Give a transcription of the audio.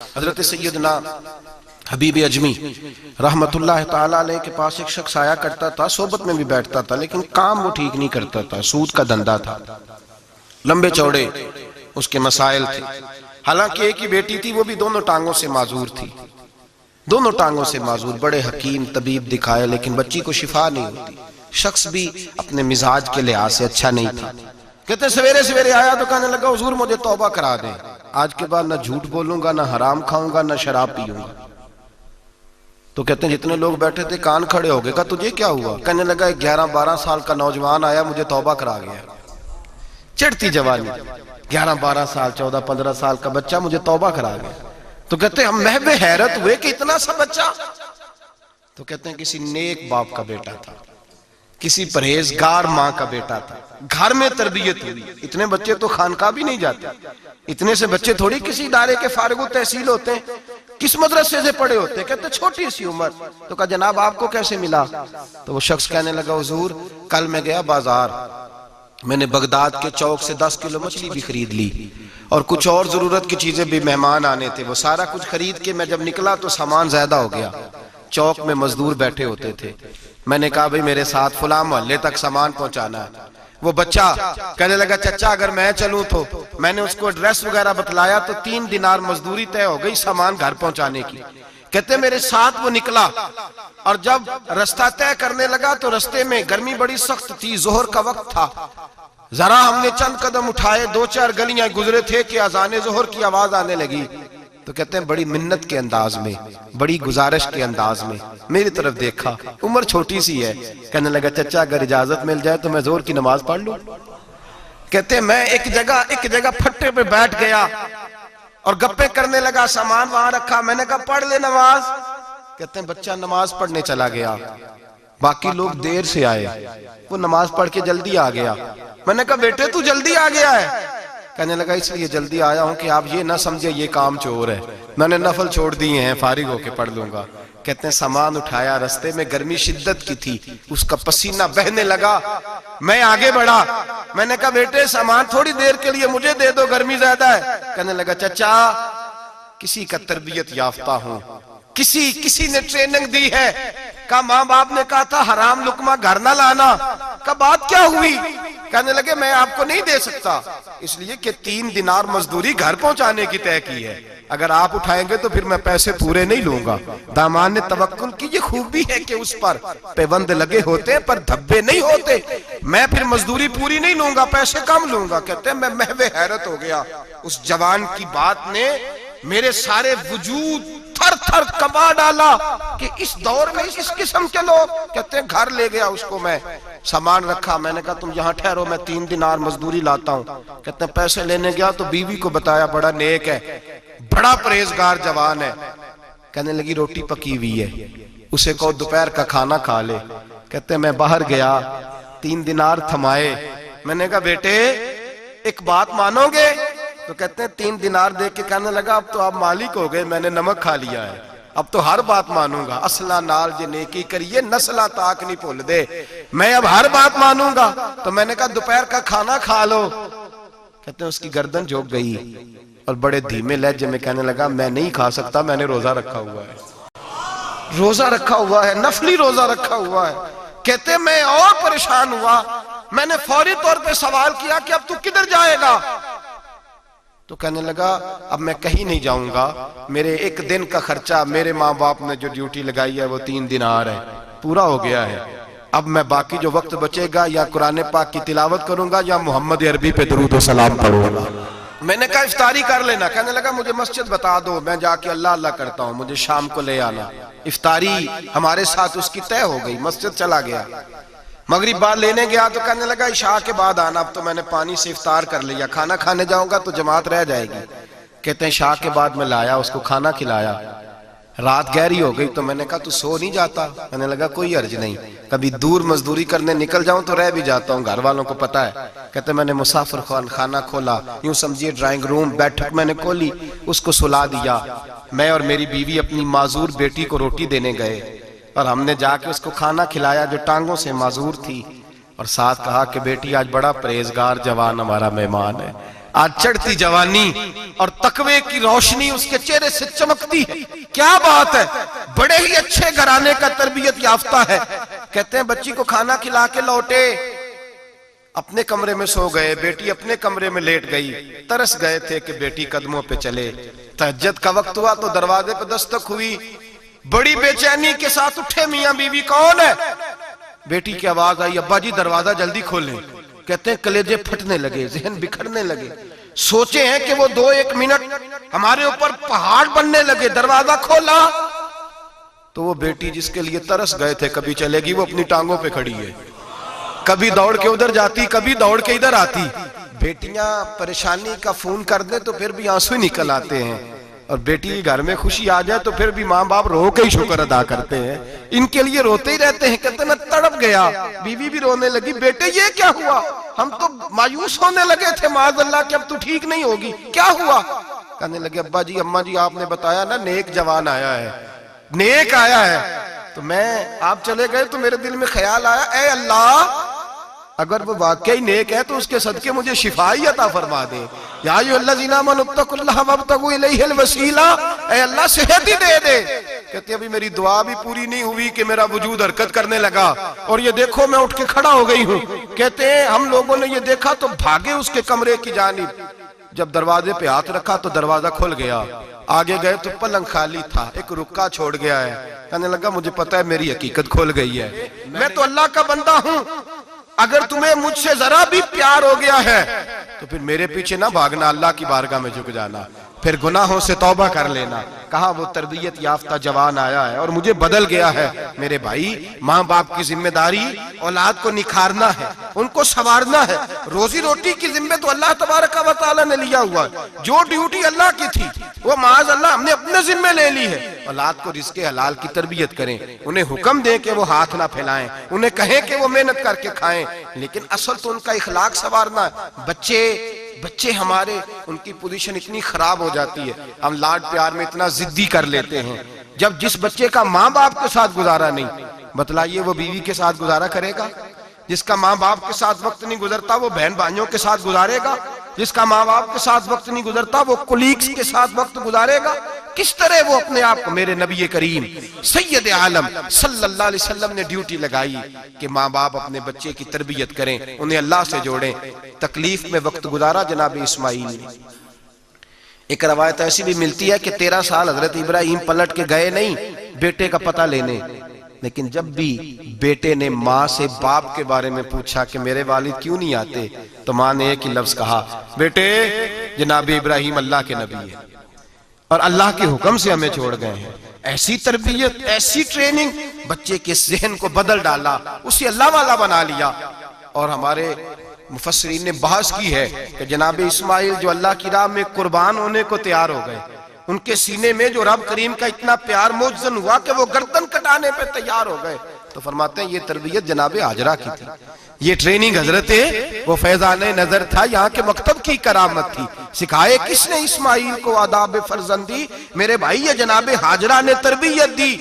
حضرت سیدنا حبیب اجمی رحمت اللہ تعالی علیہ کے پاس ایک شخص آیا کرتا تھا، صحبت میں بھی بیٹھتا تھا، لیکن کام وہ ٹھیک نہیں کرتا تھا، سود کا دھندا تھا، لمبے چوڑے اس کے مسائل تھے۔ حالانکہ ایک ہی بیٹی تھی، وہ بھی دونوں ٹانگوں سے معذور تھی، دونوں ٹانگوں سے معذور، بڑے حکیم طبیب دکھائے لیکن بچی کو شفا نہیں ہوتی۔ شخص بھی اپنے مزاج کے لحاظ سے اچھا نہیں تھا۔ کہتے ہیں سویرے سویرے آیا تو کہنے لگا حضور مجھے توبہ کرا دیں، آج کے بعد نہ جھوٹ بولوں گا، نہ حرام کھاؤں گا، نہ شراب پیوں گا۔ تو کہتے ہیں جتنے لوگ بیٹھے تھے کان کھڑے ہو گئے، کہا تجھے کیا ہوا؟ کہنے لگا 11-12 سال کا نوجوان آیا، مجھے توبہ کرا گیا، چڑھتی جوانی، 11-12 سال 14-15 سال کا بچہ مجھے توبہ کرا گیا۔ تو کہتے ہیں ہم محو حیرت ہوئے کہ اتنا سا بچہ؟ تو کہتے ہیں کسی نیک باپ کا بیٹا تھا، کسی پرہیزگار ماں کا بیٹا تھا، گھر میں تربیت ہوئی۔ اتنے بچے تو خانقاہ بھی نہیں جاتے، اتنے سے بچے تھوڑی کسی ادارے کے فارغ التحصیل ہوتے ہیں، کس مدرسے سے پڑھے ہوتے ہیں؟ کہتے ہیں چھوٹی سی عمر۔ تو کہا جناب آپ کو کیسے ملا؟ تو وہ شخص کہنے لگا حضور کل میں گیا بازار، میں نے بغداد کے چوک سے 10 کلو مچھلی بھی خرید لی اور کچھ اور ضرورت کی چیزیں بھی، مہمان آنے تھے، وہ سارا کچھ خرید کے میں جب نکلا تو سامان زیادہ ہو گیا۔ چوک میں مزدور بیٹھے ہوتے تھے، میں نے کہا بھئی میرے ساتھ فلاں محلے تک سامان پہنچانا ہے۔ وہ بچہ کہنے لگا چچا اگر میں چلوں تو، میں نے اس کو ایڈریس وغیرہ بتلایا تو 3 دینار مزدوری طے ہو گئی سامان گھر پہنچانے کی۔ کہتے میرے ساتھ وہ نکلا اور جب رستہ طے کرنے لگا تو رستے میں گرمی بڑی سخت تھی، ظہر کا وقت تھا، ذرا ہم نے چند قدم اٹھائے، 2-4 گلیاں گزرے تھے کہ اذان ظہر کی آواز آنے لگی۔ تو کہتے ہیں بڑی منت کے انداز میں، بڑی گزارش کے انداز میں میری طرف دیکھا، عمر چھوٹی سی ہے، کہنے لگا چچا اگر اجازت مل جائے تو میں ظہر کی نماز پڑھ لوں۔ کہتے ہیں میں ایک جگہ پھٹے پہ بیٹھ گیا اور گپے کرنے لگا، سامان وہاں رکھا، میں نے کہا پڑھ لے نماز۔ کہتے ہیں بچہ نماز پڑھنے چلا گیا، باقی لوگ دیر سے آئے، وہ نماز پڑھ کے جلدی آ گیا۔ میں نے کہا بیٹے تو جلدی آ گیا ہے؟ کہنے لگا اس لیے جلدی آیا ہوں کہ آپ یہ نہ سمجھے یہ کام چور ہے، میں نے نفل چھوڑ دیے ہیں، فارغ ہو کے پڑھ لوں گا۔ کہتے ہیں سامان اٹھایا، رستے میں گرمی شدت کی تھی، اس کا پسینہ بہنے لگا، میں آگے بڑھا، میں نے کہا بیٹے سامان تھوڑی دیر کے لیے مجھے دے دو، گرمی زیادہ ہے۔ کہنے لگا چچا کسی کا تربیت یافتہ ہوں، کسی نے ٹریننگ دی ہے، کہا ماں باپ نے کہا تھا حرام لقمہ گھر نہ لانا، کہا بات کیا ہوئی؟ کہنے لگے میں آپ کو نہیں دے سکتا، اس لیے کہ 3 دینار مزدوری گھر پہنچانے کی طے کی ہے، اگر آپ اٹھائیں گے تو پھر میں پیسے پورے نہیں لوں گا۔ دامان نے توکل کی، یہ خوبی ہے کہ اس پر پیوند لگے ہوتے ہیں پر دھبے نہیں ہوتے، میں پھر مزدوری پوری نہیں لوں گا، پیسے کم لوں گا۔ کہتے ہیں میں محو حیرت ہو گیا، اس جوان کی بات نے میرے سارے وجود تھر تھر کبا ڈالا کہ اس دور میں اس قسم کے لوگ۔ کہتے ہیں گھر لے گیا اس کو، میں سامان رکھا، میں نے کہا تم یہاں ٹھہرو میں 3 دینار مزدوری لاتا ہوں۔ کہتے ہیں پیسے لینے گیا تو بیوی کو بتایا بڑا نیک ہے، بڑا پرہیزگار جوان ہے، کہنے لگی روٹی پکی ہوئی ہے، اسے کہو دوپہر کا کھانا کھا لے۔ کہتے ہیں میں باہر گیا، 3 دینار تھمائے، میں نے کہا بیٹے ایک بات مانو گے؟ تو کہتے ہیں 3 دینار دے کے کہنے لگا اب تو آپ مالک ہو گئے، میں نے نمک کھا لیا ہے، اب تو ہر بات مانوں گا، اصلہ نال جے نیکی کریے نسلہ تاک نہیں بھول دے، میں اب ہر بات مانوں گا۔ تو میں نے کہا دوپہر کا کھانا کھا لو۔ کہتے ہیں اس کی گردن جھک گئی اور بڑے دھیمے لہجے میں کہنے لگا میں نہیں کھا سکتا، میں نے روزہ رکھا ہوا ہے، روزہ رکھا ہوا ہے، نفلی روزہ رکھا ہوا ہے۔ کہتے ہیں میں اور پریشان ہوا، میں نے فوری طور پہ سوال کیا کہ اب تو کدھر جائے گا؟ تو کہنے لگا اب میں کہیں نہیں جاؤں گا، میرے 1 دن کا خرچہ میرے ماں باپ نے جو ڈیوٹی لگائی ہے وہ 3 دینار ہے، پورا ہو گیا ہے، اب میں باقی جو وقت بچے گا یا قرآن پاک کی تلاوت کروں گا یا محمد عربی پہ درود و سلام پڑھوں گا۔ میں نے کہا افطاری کر لینا، کہنے لگا مجھے مسجد بتا دو، میں جا کے اللہ اللہ کرتا ہوں، مجھے شام کو لے آنا۔ افطاری ہمارے ساتھ اس کی طے ہو گئی، مسجد چلا گیا، مغرب بعد لینے گیا تو کہنے لگا عشاء کے بعد آنا، اب تو میں نے پانی سے افطار کر لیا، کھانا کھانے جاؤں گا تو جماعت رہ جائے گی۔ کہتے ہیں عشاء کے بعد میں لایا، اس کو کھانا کھلایا، رات گہری ہو گئی تو میں نے کہا تو سو نہیں جاتا؟ میں نے لگا کوئی عرض نہیں، کبھی دور مزدوری کرنے نکل جاؤں تو رہ بھی جاتا ہوں، گھر والوں کو پتا ہے۔ کہتے میں نے مسافر خانہ کھولا، یوں سمجھیے ڈرائنگ روم بیٹھک میں نے کھولی، اس کو سلا دیا، میں اور میری بیوی اپنی معذور بیٹی کو روٹی دینے گئے اور ہم نے جا کے اس کو کھانا کھلایا جو ٹانگوں سے معذور تھی، اور ساتھ کہا کہ بیٹی آج بڑا پرہیزگار جوان ہمارا مہمان ہے، آج چڑھتی جوانی اور تقوی کی روشنی اس کے چہرے سے چمکتی ہے. کیا بات ہے, بڑے ہی اچھے گھرانے کا تربیت یافتہ ہے. کہتے ہیں بچی کو کھانا کھلا کے لوٹے, اپنے کمرے میں سو گئے, بیٹی اپنے کمرے میں لیٹ گئی. ترس گئے تھے کہ بیٹی قدموں پہ چلے. تہجد کا وقت ہوا تو دروازے پہ دستک ہوئی. بڑی بے چینی کے ساتھ اٹھے میاں بیوی, کون ہے؟ بیٹی کی آواز آئی, ابا جی دروازہ جلدی کھولیں. کہتے ہیں کلیجے پھٹنے لگے, ذہن بکھرنے لگے. سوچے ہیں کہ وہ 2-1 منٹ ہمارے اوپر پہاڑ بننے لگے. دروازہ کھولا تو وہ بیٹی جس کے لیے ترس گئے تھے کبھی چلے گی, وہ اپنی ٹانگوں پہ کھڑی ہے. کبھی دوڑ کے ادھر جاتی, کبھی دوڑ کے ادھر آتی. بیٹیاں پریشانی کا فون کر دیں تو پھر بھی آنسو نکل آتے ہیں, اور بیٹی گھر میں خوشی آ جائے تو پھر بھی ماں باپ رو کے ہی شکر ادا کرتے ہیں. ان کے لیے روتے ہی رہتے ہیں. کہتے ہیں میں تڑپ گیا. بیوی بھی رونے لگی, بیٹے یہ کیا ہوا؟ ہم تو مایوس ہونے لگے تھے معاذ اللہ کہ اب تو ٹھیک نہیں ہوگی, کیا ہوا؟ کہنے لگے ابا جی اماں جی آپ نے بتایا نا نیک جوان آیا ہے, نیک آیا ہے, تو میں آپ چلے گئے تو میرے دل میں خیال آیا اے اللہ اگر وہ واقعی نیک ہے تو اس کے صدقے مجھے شفائی عطا فرما دے. یا ایھا الذین آمنوا اتقوا اللہ وابتغوا الیہ الوسیلہ, اے اللہ صحت ہی دے دے. کہتے ابھی میری دعا بھی پوری نہیں ہوئی کہ میرا وجود حرکت کرنے لگا, اور یہ دیکھو میں اٹھ کے کھڑا ہو گئی ہوں. کہتے ہیں ہم لوگوں نے یہ دیکھا تو بھاگے اس کے کمرے کی جانب. جب دروازے پہ ہاتھ رکھا تو دروازہ کھل گیا. آگے گئے تو پلنگ خالی تھا, ایک رکا چھوڑ گیا ہے. کہنے لگا مجھے پتا ہے میری حقیقت کھل گئی ہے, میں تو اللہ کا بندہ ہوں. اگر تمہیں مجھ سے ذرا بھی پیار ہو گیا ہے تو پھر میرے پیچھے نہ بھاگنا, اللہ کی بارگاہ میں جھک جانا, پھر گناہوں سے توبہ کر لینا. کہا وہ تربیت یافتہ جوان آیا ہے اور مجھے بدل گیا ہے. میرے بھائی ماں باپ کی ذمہ داری اولاد کو نکھارنا ہے, ان کو سنوارنا ہے. روزی روٹی کی ذمہ تو اللہ تبارک و تعالیٰ نے لیا ہوا ہے. جو ڈیوٹی اللہ کی تھی وہ معاذ اللہ ہم نے اپنے ذمہ لے لی ہے. اولاد کو رزق حلال کی تربیت کریں, انہیں حکم دیں کہ وہ ہاتھ نہ پھیلائیں, انہیں کہیں کہ وہ محنت کر کے کھائیں, لیکن اصل تو ان کا اخلاق سنوارنا ہے. بچے ہمارے ان کی پوزیشن اتنی خراب ہو جاتی ہے, ہم لاڈ پیار میں اتنا ضدی کر لیتے ہیں. جب جس بچے کا ماں باپ کے ساتھ گزارا نہیں, بتلائیے وہ بیوی کے ساتھ گزارا کرے گا؟ جس کا ماں باپ کے ساتھ وقت نہیں گزرتا وہ بہن بھائیوں کے ساتھ گزارے گا؟ جس کا ماں باپ کے ساتھ وقت نہیں گزرتا وہ کولیگز کے ساتھ وقت گزارے گا؟ کس طرح وہ اپنے آپ کو, میرے نبی کریم سید عالم صلی اللہ علیہ وسلم نے ڈیوٹی لگائی کہ ماں باپ اپنے بچے کی تربیت کریں, انہیں اللہ سے جوڑیں. تکلیف میں وقت گزارا جناب اسماعیل نے. ایک روایت ایسی بھی ملتی ہے کہ 13 سال حضرت ابراہیم پلٹ کے گئے نہیں بیٹے کا پتہ لینے, لیکن جب بھی بیٹے نے ماں سے باپ کے بارے میں پوچھا کہ میرے والد کیوں نہیں آتے, تو ماں نے ایک ہی لفظ کہا, بیٹے جناب ابراہیم اللہ کے نبی ہے اور اللہ کے حکم سے ہمیں چھوڑ گئے ہیں. ایسی تربیت, ایسی ٹریننگ بچے کے ذہن کو بدل ڈالا, اسے اللہ والا بنا لیا. اور ہمارے مفسرین نے بحث کی ہے کہ جناب اسماعیل جو اللہ کی راہ میں قربان ہونے کو تیار ہو گئے, ان کے سینے میں جو رب کریم کا اتنا پیار موجزن ہوا کہ وہ گردن کٹانے پہ تیار ہو گئے. تو فرماتے ہیں یہ تربیت جناب ہاجرہ کی تھی, یہ ٹریننگ حضرت وہ فیضان نظر تھا, یہاں کے مکتب کی کرامت تھی. سکھائے کس نے اسماعیل کو آداب فرزندی؟ میرے بھائی یہ جناب ہاجرہ نے تربیت دی.